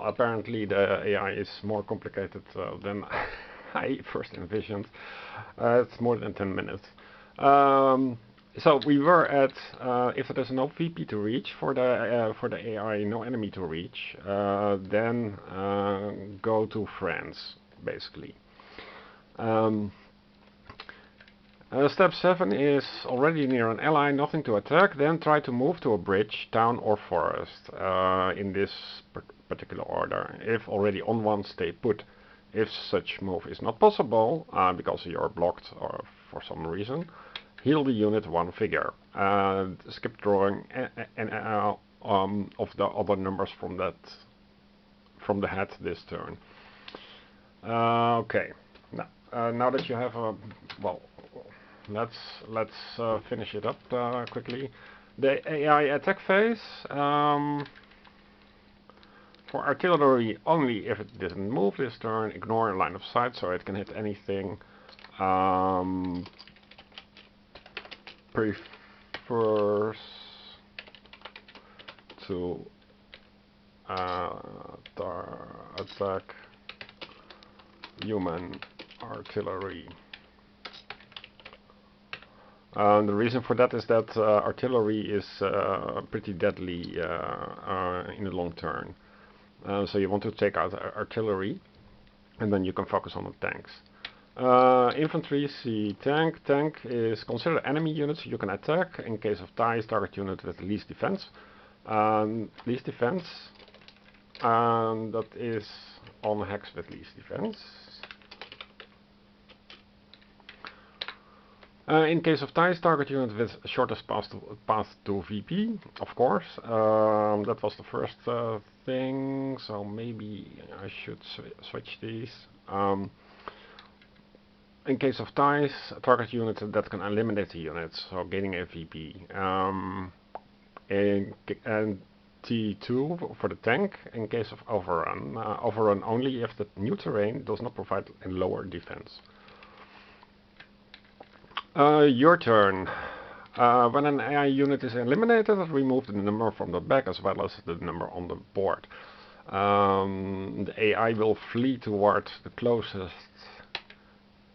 Well, apparently the AI is more complicated than I first envisioned. It's more than 10 minutes. So we were at if there's no VP to reach for the AI, no enemy to reach, then go to friends, basically. Um, Step 7 is already near an ally, nothing to attack, then try to move to a bridge, town or forest, in this particular order. If already on one, stay put. If such move is not possible, because you're blocked or for some reason, heal the unit one figure. Skip drawing of the other numbers from the head this turn. Okay, now that you have a well. Let's finish it up quickly. The AI attack phase for artillery only if it didn't move this turn. Ignore line of sight, so it can hit anything. Prefers to attack human artillery. The reason for that is that artillery is pretty deadly in the long term. So you want to take out artillery, and then you can focus on the tanks. Infantry, see tank. Tank is considered enemy units you can attack. In case of ties, target unit with least defense. Least defense, that is on hex with least defense. In case of ties, target unit with shortest path to VP, of course. That was the first thing, so maybe I should switch these. In case of ties, target unit that can eliminate the units, so gaining a VP. And T2 for the tank in case of overrun. Overrun only if the new terrain does not provide a lower defense. Your turn. When an AI unit is eliminated, remove the number from the back as well as the number on the board. The AI will flee toward the closest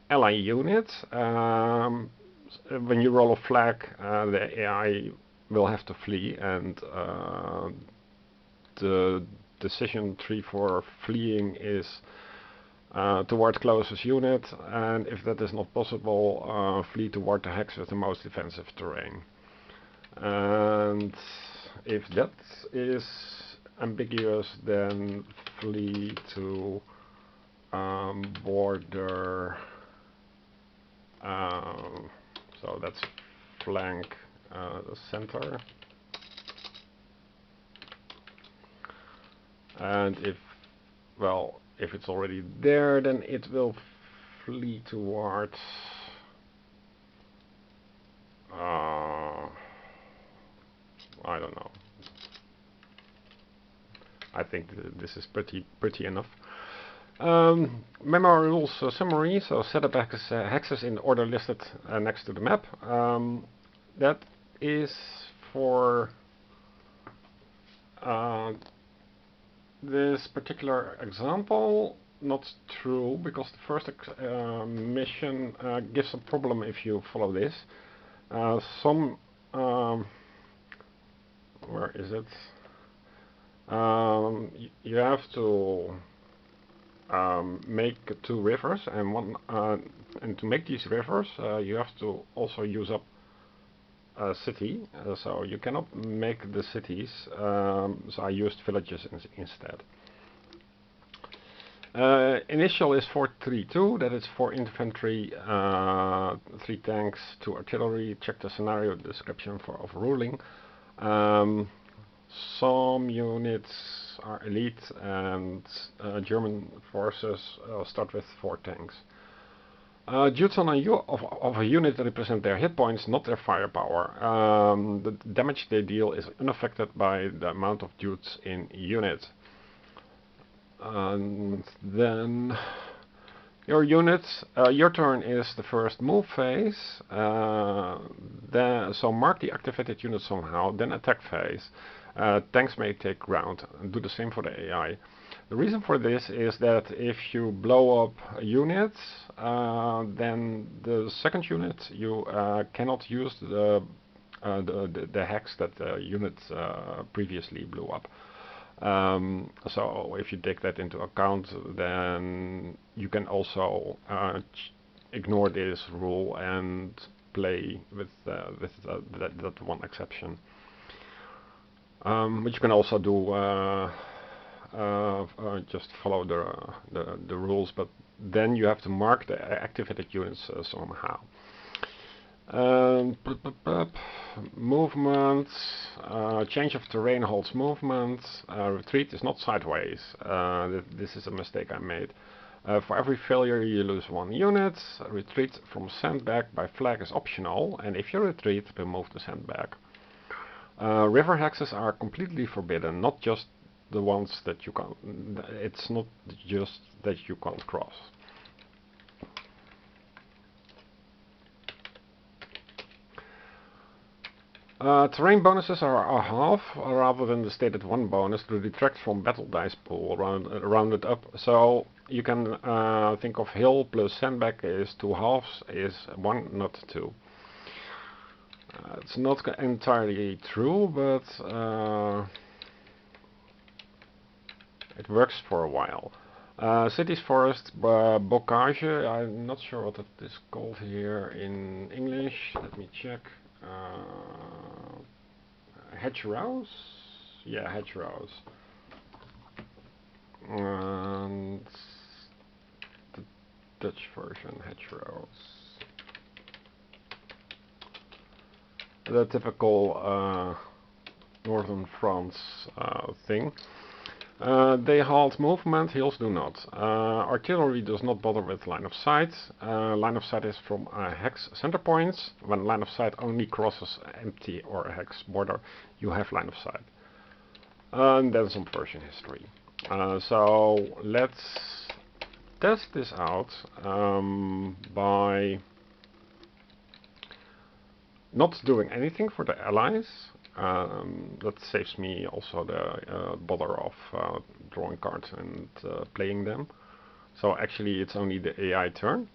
ally unit. When you roll a flag, the AI will have to flee, and the decision tree for fleeing is toward closest unit, and if that is not possible, flee toward the hex with the most defensive terrain. And if that is ambiguous, then flee to border, so that's flank center. And if it's already there, then it will flee towards I don't know. I think this is pretty enough. Memoir rules summary. So set up hexes in the order listed next to the map. That is for this particular example not true, because the first mission gives a problem if you follow this. Where is it? You have to make two rivers, and to make these rivers you have to also use up a city, so you cannot make the cities, so I used villages instead. Initial is 432, that is 4 infantry, 3 tanks, 2 artillery. Check the scenario description for overruling. Some units are elite, and German forces start with 4 tanks. Dudes of a unit represent their hit points, not their firepower. The damage they deal is unaffected by the amount of dudes in unit. And then your units, your turn is the first move phase. So mark the activated unit somehow. Then attack phase. Tanks may take ground. Do the same for the AI. The reason for this is that if you blow up units, then the second unit you cannot use the hex that the unit previously blew up. So if you take that into account, then you can also ignore this rule and play with that one exception. But you can also do just follow the rules, but then you have to mark the activated units somehow. Movement, change of terrain holds movement, retreat is not sideways. This is a mistake I made. For every failure you lose 1 unit. Retreat from sandbag by flag is optional, and if you retreat, remove the sandbag. River hexes are completely forbidden, not just the ones that you can't. It's not just that you can't cross. Terrain bonuses are a half rather than the stated 1 bonus to detract from battle dice pool rounded up. So you can think of hill plus sandbag is 2 halves is 1, not 2. It's not entirely true, but it works for a while. Cities, forest, bocage. I'm not sure what it is called here in English. Let me check. Hedgerows? Yeah, hedgerows. And the Dutch version, hedgerows. The typical northern France thing. They halt movement, hills do not. Artillery does not bother with line of sight. Line of sight is from hex center points. When line of sight only crosses empty or a hex border, you have line of sight. And then some version history. So let's test this out by not doing anything for the allies. That saves me also the bother of drawing cards and playing them. So actually it's only the AI turn.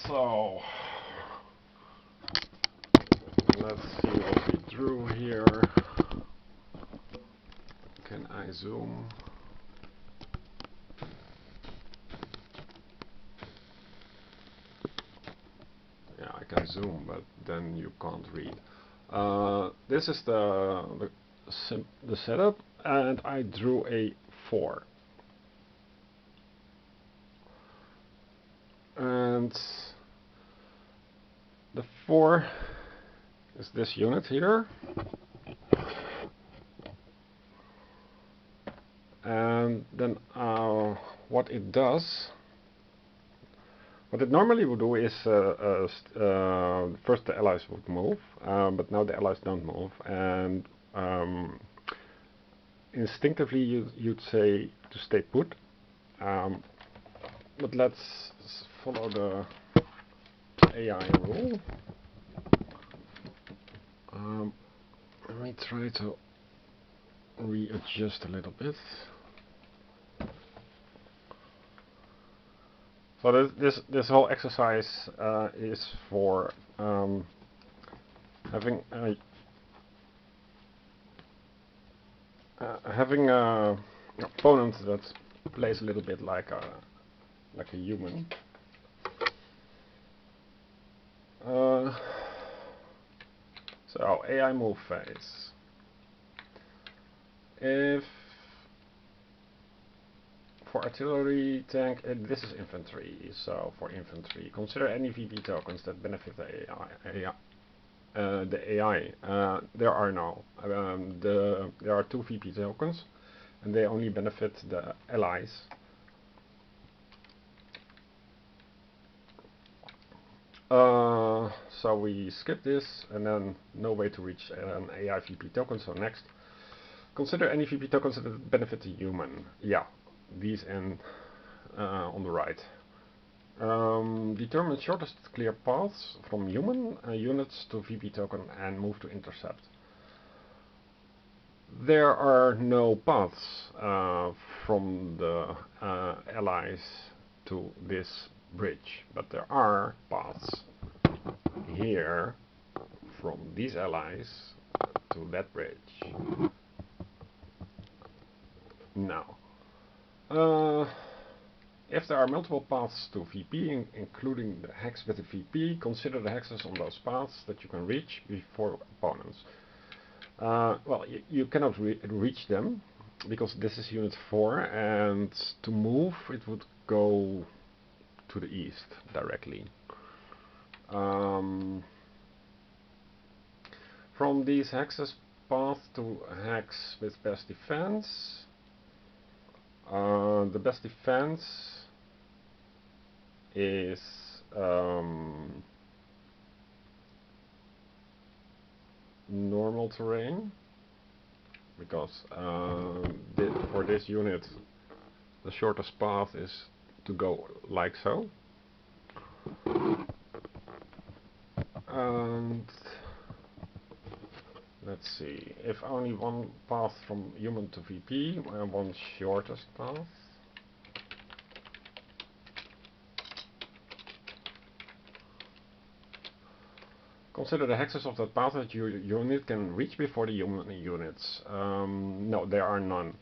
So let's see what we drew here. Can I zoom? Yeah, I can zoom, but then you can't read. This is the setup, and I drew a 4. And the 4 is this unit here. And then what it does, what it normally would do is first the allies would move, but now the allies don't move, and instinctively you'd say to stay put, but let's follow the AI rule. Let me try to readjust a little bit. So this whole exercise is for having a opponent that plays a little bit like a human. So AI move phase. If for artillery tank, this is infantry. So for infantry, consider any VP tokens that benefit the AI. There are no. There are 2 VP tokens, and they only benefit the allies. So we skip this, and then no way to reach an AI VP token. So next, consider any VP tokens that benefit the human. Yeah, these in on the right. Determine shortest clear paths from human units to VP token and move to intercept. There are no paths from the allies to this bridge, but there are paths here from these allies to that bridge. Now, if there are multiple paths to VP, including the hex with the VP, consider the hexes on those paths that you can reach before opponents. Well, you cannot reach them, because this is unit 4, and to move it would go to the east directly. From these hexes path to hex with best defense. The best defense is normal terrain, because for this unit the shortest path is to go like so. And let's see, if only one path from human to VP, one shortest path. Consider the hexes of that path that your unit can reach before the human units. No, there are none.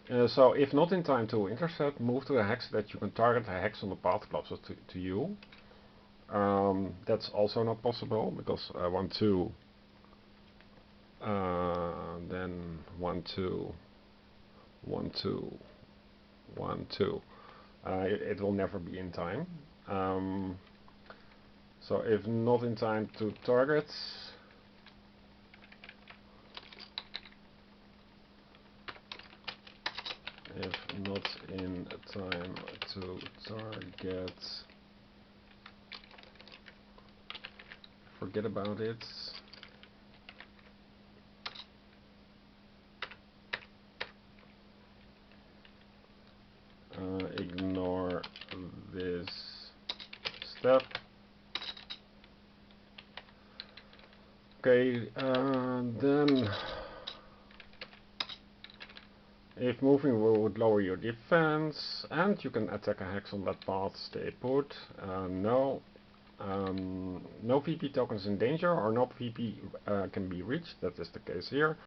So if not in time to intercept, move to a hex that you can target a hex on the path closest to you. That's also not possible, because 1, 2, then 1, 2, 1, 2, 1, 2. It will never be in time. So if not in time to target, if not in time to target, forget about it. Ignore this step. Okay, then if moving would lower your defense, and you can attack a hex on that path, stay put. No. No VP tokens in danger, or no VP can be reached. That is the case here.